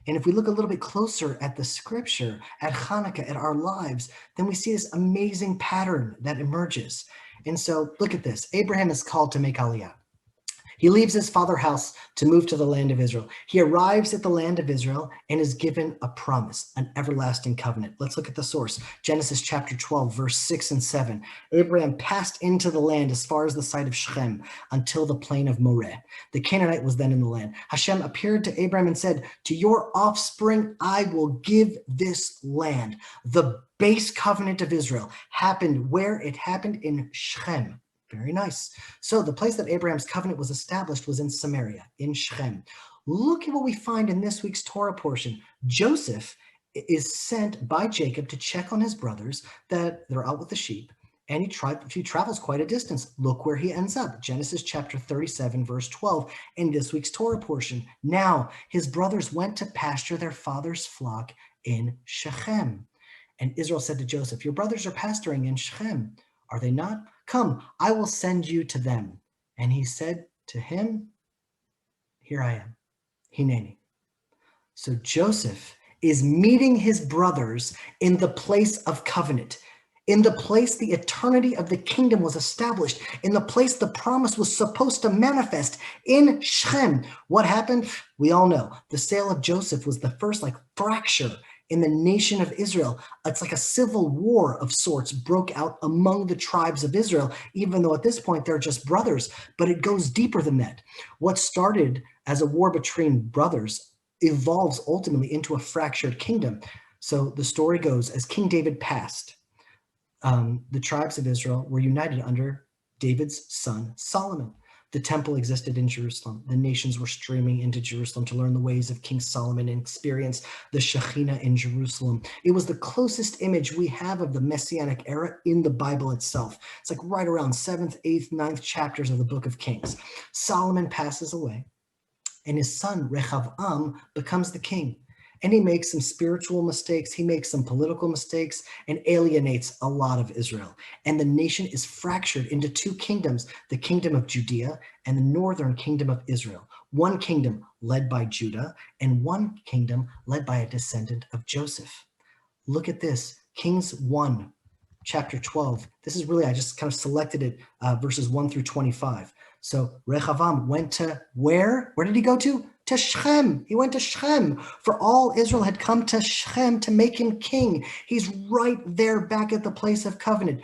And if we look a little bit closer at the scripture, at Hanukkah, at our lives, then we see this amazing pattern that emerges. And so look at this. Abraham is called to make Aliyah. He leaves his father's house to move to the land of Israel. He arrives at the land of Israel and is given a promise, an everlasting covenant. Let's look at the source. Genesis chapter 12, verse 6 and 7. Abraham passed into the land as far as the site of Shechem until the plain of Moreh. The Canaanite was then in the land. Hashem appeared to Abraham and said, "To your offspring I will give this land." The base covenant of Israel happened where? It happened in Shechem. Very nice. So the place that Abraham's covenant was established was in Samaria, in Shechem. Look at what we find in this week's Torah portion. Joseph is sent by Jacob to check on his brothers that they're out with the sheep, and he travels quite a distance. Look where he ends up. Genesis chapter 37, verse 12, in this week's Torah portion. Now his brothers went to pasture their father's flock in Shechem. And Israel said to Joseph, "Your brothers are pasturing in Shechem, are they not? Come, I will send you to them." And he said to him, "Here I am, Hineni." So Joseph is meeting his brothers in the place of covenant, in the place the eternity of the kingdom was established, in the place the promise was supposed to manifest, in Shechem. What happened? We all know. The sale of Joseph was the first fracture in the nation of Israel. It's like a civil war of sorts broke out among the tribes of Israel, even though at this point they're just brothers, but it goes deeper than that. What started as a war between brothers evolves ultimately into a fractured kingdom. So the story goes, as King David passed, the tribes of Israel were united under David's son, Solomon. The temple existed in Jerusalem. The nations were streaming into Jerusalem to learn the ways of King Solomon and experience the Shekhinah in Jerusalem. It was the closest image we have of the Messianic era in the Bible itself. It's like right around 7th, 8th, 9th chapters of the book of Kings. Solomon passes away, and his son Rehavam becomes the king. And he makes some spiritual mistakes. He makes some political mistakes and alienates a lot of Israel. And the nation is fractured into two kingdoms, the kingdom of Judea and the northern kingdom of Israel. One kingdom led by Judah and one kingdom led by a descendant of Joseph. Look at this, Kings 1, chapter 12. This is really, I just kind of selected it, verses 1 through 25. So Rehavam went to where? Where did he go to? To Shechem. He went to Shechem, for all Israel had come to Shechem to make him king. He's right there back at the place of covenant.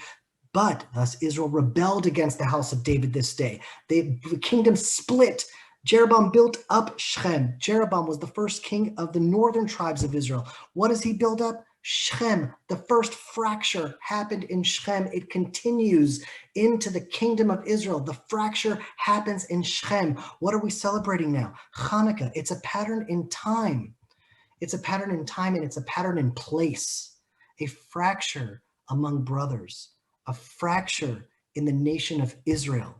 But thus Israel rebelled against the house of David this day. The kingdom split. Jeroboam built up Shechem. Jeroboam was the first king of the northern tribes of Israel. What does he build up? Shechem. The first fracture happened in Shechem. It continues into the kingdom of Israel. The fracture happens in Shechem. What are we celebrating now? Hanukkah. It's a pattern in time. It's a pattern in time, and it's a pattern in place. A fracture among brothers. A fracture in the nation of Israel.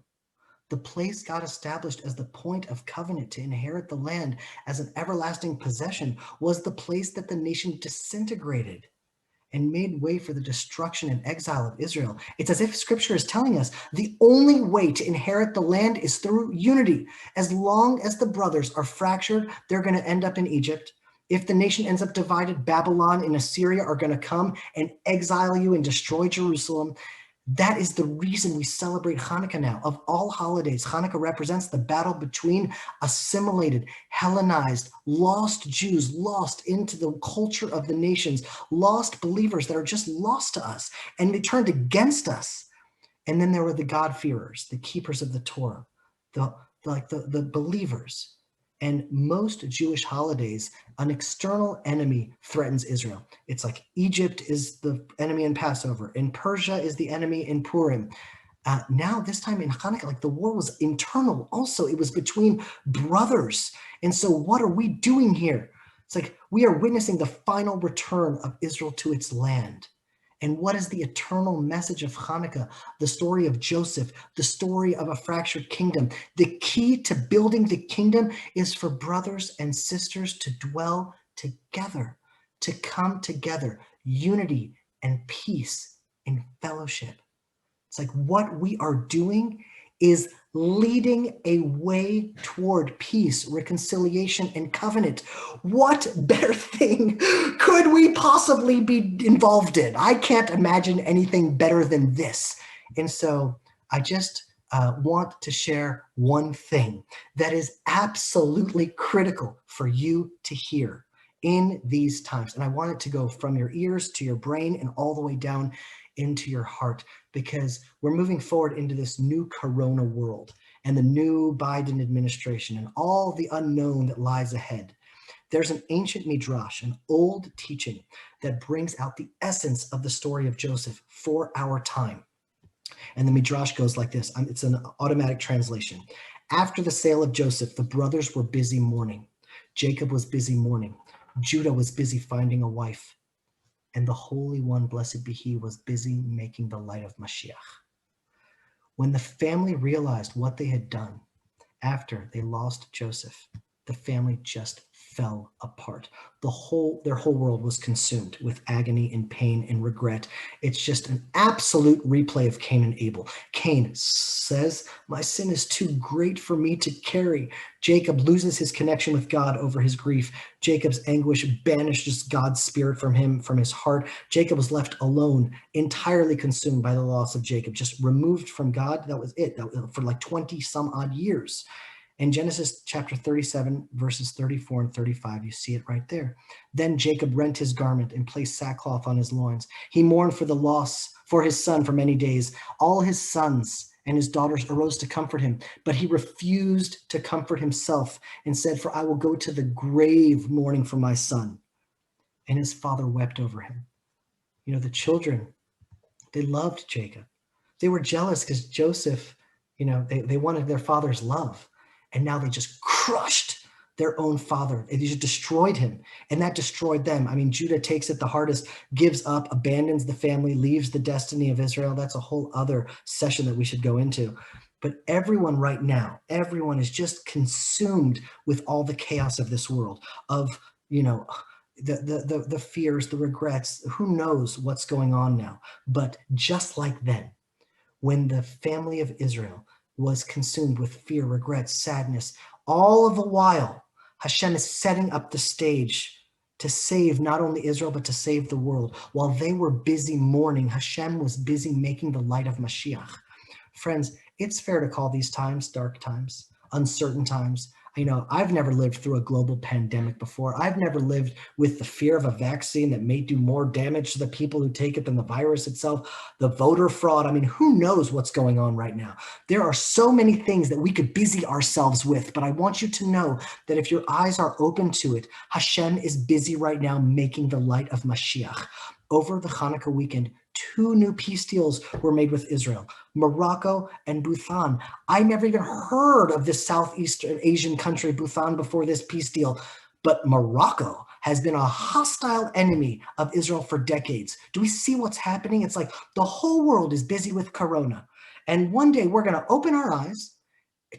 The place God established as the point of covenant to inherit the land as an everlasting possession was the place that the nation disintegrated and made way for the destruction and exile of Israel. It's as if scripture is telling us the only way to inherit the land is through unity. As long as the brothers are fractured, they're going to end up in Egypt. If the nation ends up divided, Babylon and Assyria are going to come and exile you and destroy Jerusalem. That is the reason we celebrate Hanukkah now. Of all holidays, Hanukkah represents the battle between assimilated, Hellenized, lost Jews, lost into the culture of the nations, lost believers that are just lost to us, and they turned against us. And then there were the God-fearers, the keepers of the Torah, the believers. And most Jewish holidays, an external enemy threatens Israel. It's like Egypt is the enemy in Passover, and Persia is the enemy in Purim. Now, this time in Hanukkah, the war was internal also. It was between brothers. And so what are we doing here? It's like we are witnessing the final return of Israel to its land. And what is the eternal message of Hanukkah? The story of Joseph, the story of a fractured kingdom. The key to building the kingdom is for brothers and sisters to dwell together, to come together, unity and peace and fellowship. It's like what we are doing is leading a way toward peace, reconciliation, and covenant. What better thing could we possibly be involved in? I can't imagine anything better than this. And so I just want to share one thing that is absolutely critical for you to hear in these times. And I want it to go from your ears to your brain and all the way down into your heart, because we're moving forward into this new Corona world and the new Biden administration and all the unknown that lies ahead. There's an ancient midrash, an old teaching that brings out the essence of the story of Joseph for our time. And the midrash goes like this. It's an automatic translation. After the sale of Joseph, the brothers were busy mourning. Jacob was busy mourning. Judah was busy finding a wife. And the Holy One, blessed be he, was busy making the light of Mashiach. When the family realized what they had done after they lost Joseph, the family just fell apart. Their whole world was consumed with agony and pain and regret. It's just an absolute replay of Cain and Abel. Cain says, "My sin is too great for me to carry." Jacob loses his connection with God over his grief. Jacob's anguish banishes God's spirit from him, from his heart. Jacob was left alone, entirely consumed by the loss of Jacob, just removed from God. That was it. That was for like 20 some odd years. In Genesis chapter 37, verses 34 and 35, you see it right there. Then Jacob rent his garment and placed sackcloth on his loins. He mourned for the loss for his son for many days. All his sons and his daughters arose to comfort him, but he refused to comfort himself and said, "For I will go to the grave mourning for my son." And his father wept over him. You know, the children, they loved Jacob. They were jealous because Joseph, you know, they wanted their father's love. And now they just crushed their own father. They just destroyed him, and that destroyed them. I mean, Judah takes it the hardest, gives up, abandons the family, leaves the destiny of Israel. That's a whole other session that we should go into. But everyone right now, everyone is just consumed with all the chaos of this world, of, you know, the fears, the regrets. Who knows what's going on now? But just like then, when the family of Israel was consumed with fear, regret, sadness, all of the while, Hashem is setting up the stage to save not only Israel, but to save the world. While they were busy mourning, Hashem was busy making the light of Mashiach. Friends, it's fair to call these times dark times, uncertain times. You know, I've never lived through a global pandemic before. I've never lived with the fear of a vaccine that may do more damage to the people who take it than the virus itself, the voter fraud. I mean, who knows what's going on right now? There are so many things that we could busy ourselves with, but I want you to know that if your eyes are open to it, Hashem is busy right now making the light of Mashiach. Over the Hanukkah weekend, 2 new peace deals were made with Israel, Morocco and Bhutan. I never even heard of this Southeast Asian country, Bhutan, before this peace deal. But Morocco has been a hostile enemy of Israel for decades. Do we see what's happening? It's like the whole world is busy with Corona. And one day we're going to open our eyes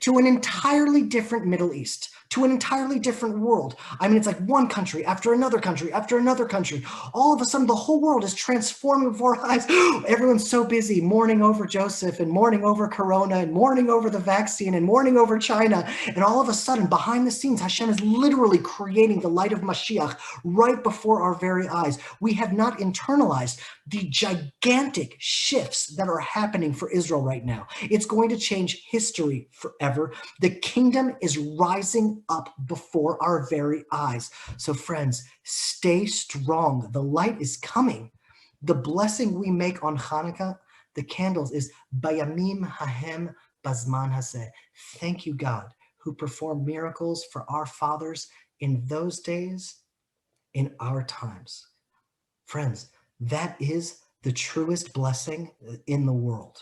to an entirely different Middle East, to an entirely different world. I mean, it's like one country after another country after another country. All of a sudden, the whole world is transforming before our eyes. Everyone's so busy mourning over Joseph and mourning over Corona and mourning over the vaccine and mourning over China. And all of a sudden, behind the scenes, Hashem is literally creating the light of Mashiach right before our very eyes. We have not internalized the gigantic shifts that are happening for Israel right now. It's going to change history forever. The kingdom is rising up before our very eyes. So friends, stay strong. The light is coming. The blessing we make on Hanukkah, the candles, is Bayamim Hahem Bazman Haseh. Thank you, God, who performed miracles for our fathers in those days, in our times. Friends, that is the truest blessing in the world.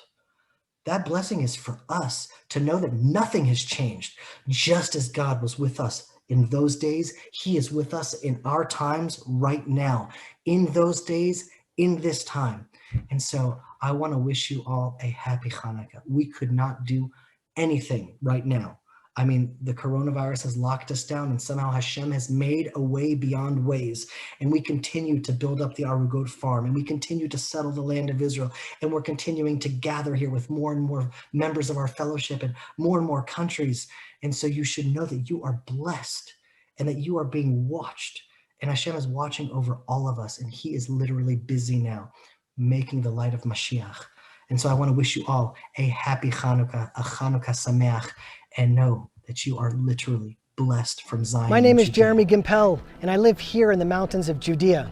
That blessing is for us to know that nothing has changed. Just as God was with us in those days, he is with us in our times right now, in those days, in this time. And so I want to wish you all a happy Hanukkah. We could not do anything right now I mean, the coronavirus has locked us down, and somehow Hashem has made a way beyond ways. And we continue to build up the Arugot farm, and we continue to settle the land of Israel. And we're continuing to gather here with more and more members of our fellowship and more countries. And so you should know that you are blessed and that you are being watched. And Hashem is watching over all of us. And he is literally busy now making the light of Mashiach. And so I want to wish you all a happy Hanukkah, a Hanukkah Sameach, and know that you are literally blessed from Zion. My name is Jeremy Gimpel, and I live here in the mountains of Judea.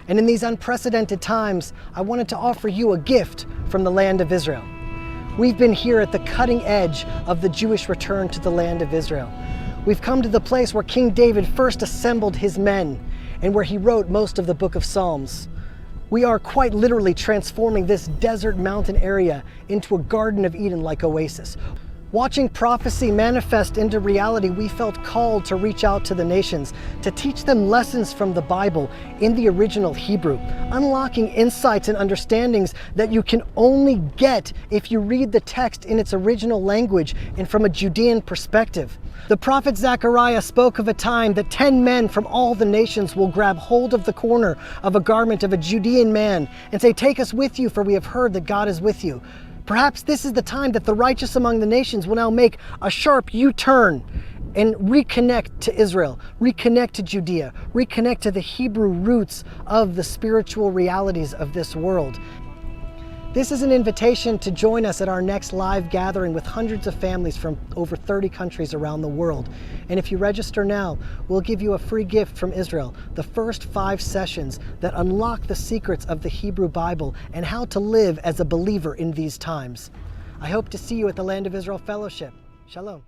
And in these unprecedented times, I wanted to offer you a gift from the land of Israel. We've been here at the cutting edge of the Jewish return to the land of Israel. We've come to the place where King David first assembled his men and where he wrote most of the book of Psalms. We are quite literally transforming this desert mountain area into a Garden of Eden-like oasis. Watching prophecy manifest into reality, we felt called to reach out to the nations, to teach them lessons from the Bible in the original Hebrew, unlocking insights and understandings that you can only get if you read the text in its original language and from a Judean perspective. The prophet Zechariah spoke of a time that 10 men from all the nations will grab hold of the corner of a garment of a Judean man and say, "Take us with you, for we have heard that God is with you." Perhaps this is the time that the righteous among the nations will now make a sharp U-turn and reconnect to Israel, reconnect to Judea, reconnect to the Hebrew roots of the spiritual realities of this world. This is an invitation to join us at our next live gathering with hundreds of families from over 30 countries around the world. And if you register now, we'll give you a free gift from Israel, the first 5 sessions that unlock the secrets of the Hebrew Bible and how to live as a believer in these times. I hope to see you at the Land of Israel Fellowship. Shalom.